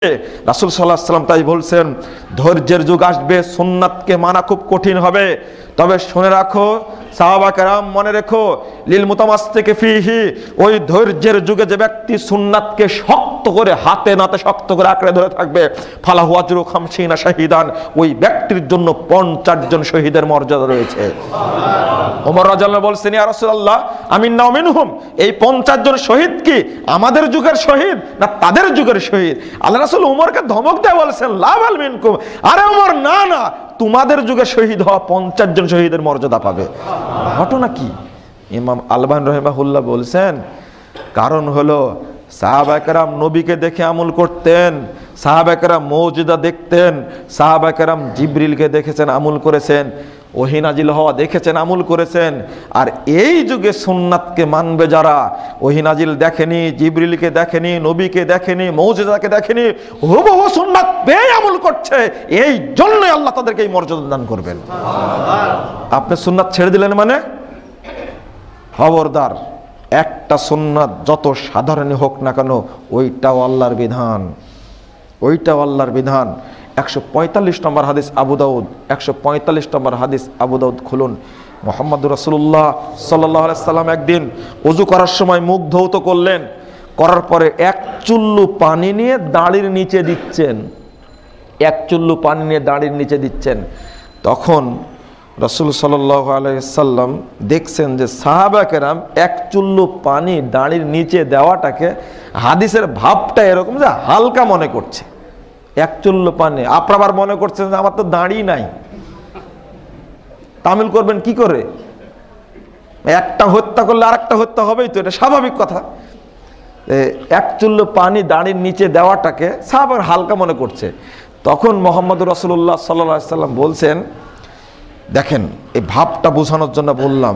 রাসূল সাল্লাল্লাহু আলাইহি ওয়াসাল্লাম তাই বলছেন, ধৈর্যের যুগ আসবে, সুন্নাতকে মানা খুব কঠিন হবে। তবে শুনে রাখো সাহাবা কেরাম, মনে রেখো, লিল মুতামাসসিকি ফিহি, ওই ধৈর্যের যুগে যে ব্যক্তি সুন্নাতকে শক্ত করে হাতে নাতে শক্ত করে আঁকড়ে ধরে থাকবে, ফালাহু আজরু 50 শাহীদান, ওই ব্যক্তির জন্য 50 জন শহীদের মর্যাদা রয়েছে। ওমর রাদিয়াল্লাহু বলছেন, ইয়া রাসূলুল্লাহ আমিন্না ওয়া মিনহুম, এই 50 জন শহীদ কি আমাদের যুগের শহীদ না তাদের যুগের শহীদ? আল্লাহ রাসূল ওমরকে ধমক দিয়ে বলেছেন, লা বাল মিনকুম, আরে ওমর না না, তোমাদের যুগে শহীদ হওয়া 50 জন শহীদের মর্যাদা পাবে। ঘটনা কি? ইমাম আলবানী রাহিমাহুল্লাহ বলছেন, কারণ হলো সাহাবায়ে কেরাম নবীকে দেখে আমল করতেন, সাহাবায়ে কেরাম মুজিজা দেখতেন, সাহাবায়ে কেরাম জিবরিলকে দেখেছেন আমল করেছেন, ওহী নাজিল হওয়া দেখেছেন আমল করেছেন। আর এই যুগে সুন্নাতকে মানবে যারা, ওহী নাজিল দেখেনি, জিবরিলকে দেখেনি, নবীকে দেখেনি, মুজিজাকে দেখেনি, হুবহু সুন্নাত পেয়ে আমল করছে, এই জন্যই আল্লাহ তাদেরকে এই মর্যাদা দান করবেন। আপনি সুন্নাত ছেড়ে দিলেন মানে খবরদার, একটা সুন্নাত যত সাধারণই হোক না কেন, ওইটাও আল্লাহর বিধান, ওইটাও আল্লাহর বিধান। 145 নম্বর হাদিস আবু দাউদ, 145 নম্বর হাদিস আবু দাউদ খুলুন। মুহাম্মদুর রাসূলুল্লাহ সাল্লাল্লাহু আলাইহি সাল্লাম একদিন ওযু করার সময় মুখ ধৌত করলেন, করার পরে এক চুল্লু পানি নিয়ে দাড়ির নিচে দিচ্ছেন, এক চুল্লু পানি নিয়ে দাড়ির নিচে দিচ্ছেন। তখন রাসূল সাল্লাল্লাহু আলাইহি সাল্লাম দেখছেন যে সাহাবা কেরাম এক চুল্লু পানি দাড়ির নিচে দেওয়াটাকে, হাদিসের ভাবটা এরকম যে হালকা মনে করছে, এক চুল্লু পানি। আপনারা আবার মনে করছেন যে আমার তো দাড়ি নাই, তামিল করবেন কি করে? একটা হত্যা করলে আরেকটা হত্যা হবেই তো, এটা স্বাভাবিক কথা। এক চুল্লু পানি দাড়ির নিচে দেওয়াটাকে সাহাবার হালকা মনে করছে। তখন মুহাম্মদুর রাসূলুল্লাহ সাল্লাল্লাহু আলাইহি সাল্লাম বলছেন, দেখেন এই ভাবটা বোঝানোর জন্য বললাম,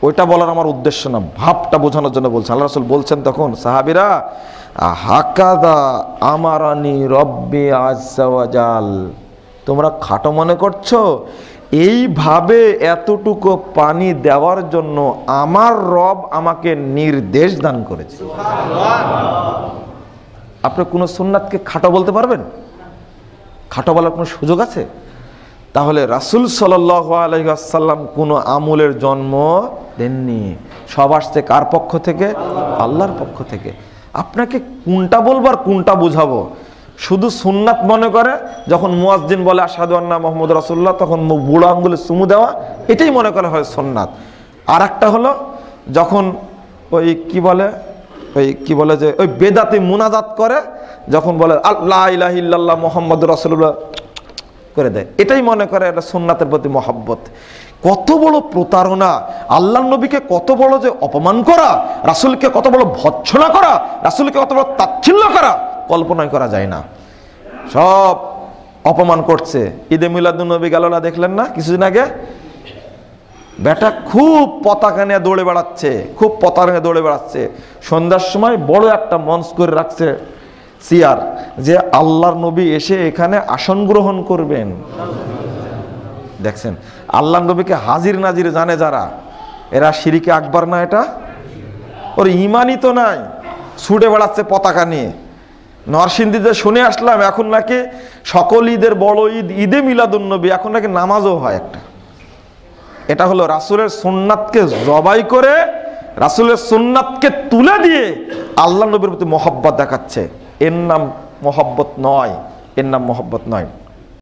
ওইটা বলার আমার উদ্দেশ্য না, ভাবটা বোঝানোর জন্য বলছেন। আল্লাহ রাসূল বলছেন তখন, সাহাবীরা, হাকাদা আমারানি রব্বি আযজা ওয়া জাল, তোমরা খাটো মনে করছো? এইভাবে এতটুকু পানি দেওয়ার জন্য আমার রব আমাকে নির্দেশ দান করেছে। আপনি কোনো সুন্নাতকে খাটো বলতে পারবেন? খাটো বলার কোনো সুযোগ আছে? তাহলে রাসূল সাল্লাল্লাহু আলাইহি ওয়াসাল্লাম কোনো আমলের জন্ম দেননি, সব আসছে কার পক্ষ থেকে? আল্লাহর পক্ষ থেকে। আপনাকে কোনটা বলবো আর কোনটা বুঝাবো? শুধু সুন্নাত মনে করে যখন মুয়াজ্জিন বলে আশহাদু আন্না মুহাম্মাদুর রাসূলুল্লাহ, তখন বুড়ো আঙ্গুলে চুমু দেওয়া, এটাই মনে করা হয় সুন্নাত। আর একটা হলো যখন ওই কি বলে যে ওই বেদাতি মুনাজাত করে, যখন বলে লা ইলাহা ইল্লাল্লাহ মুহাম্মাদুর রাসূলুল্লাহ করে দেয়, এটাই মনে করে এটা সুন্নাতের প্রতি মহব্বত। কত বড় প্রতারণা! আল্লাহর নবীকে কত বড় যে অপমান করা, রাসূলকে কত বড় ভৎসনা করা, রাসূলকে কত বড় তাচ্ছিল্য করা, কল্পনাই করা যায় না। সব অপমান করছে। ঈদে মিলাদুন নবী গেল না, দেখলেন না কিছুদিন আগে? বেটা খুব পতাকা নিয়ে দৌড়ে বেড়াচ্ছে, খুব পতাকা নিয়ে দৌড়ে বেড়াচ্ছে। সন্ধ্যার সময় বড় একটা মঞ্চ করে রাখছে, সিয়ার, যে আল্লাহর নবী এসে এখানে আসন গ্রহণ করবেন। দেখছেন, আল্লাহর নবীকে হাজির নাজির জানে যারা, এরা শিরকে আকবার না? এটা ওর ইমানই তো নাই, ছুটে বেড়াচ্ছে পতাকা নিয়ে। নরসিংদীতে শুনে আসলাম এখন নাকি সকল ঈদের বড় ঈদ ঈদে মিলাদুন নবী, এখন নাকি নামাজও হয় একটা। এটা হলো রাসূলের সুন্নাতকে জবাই করে, রাসূলের সুন্নাতকে তুলে দিয়ে আল্লাহর নবীর প্রতি মহব্বত দেখাচ্ছে। এর নাম মহব্বত নয়, এর নাম মহব্বত নয়।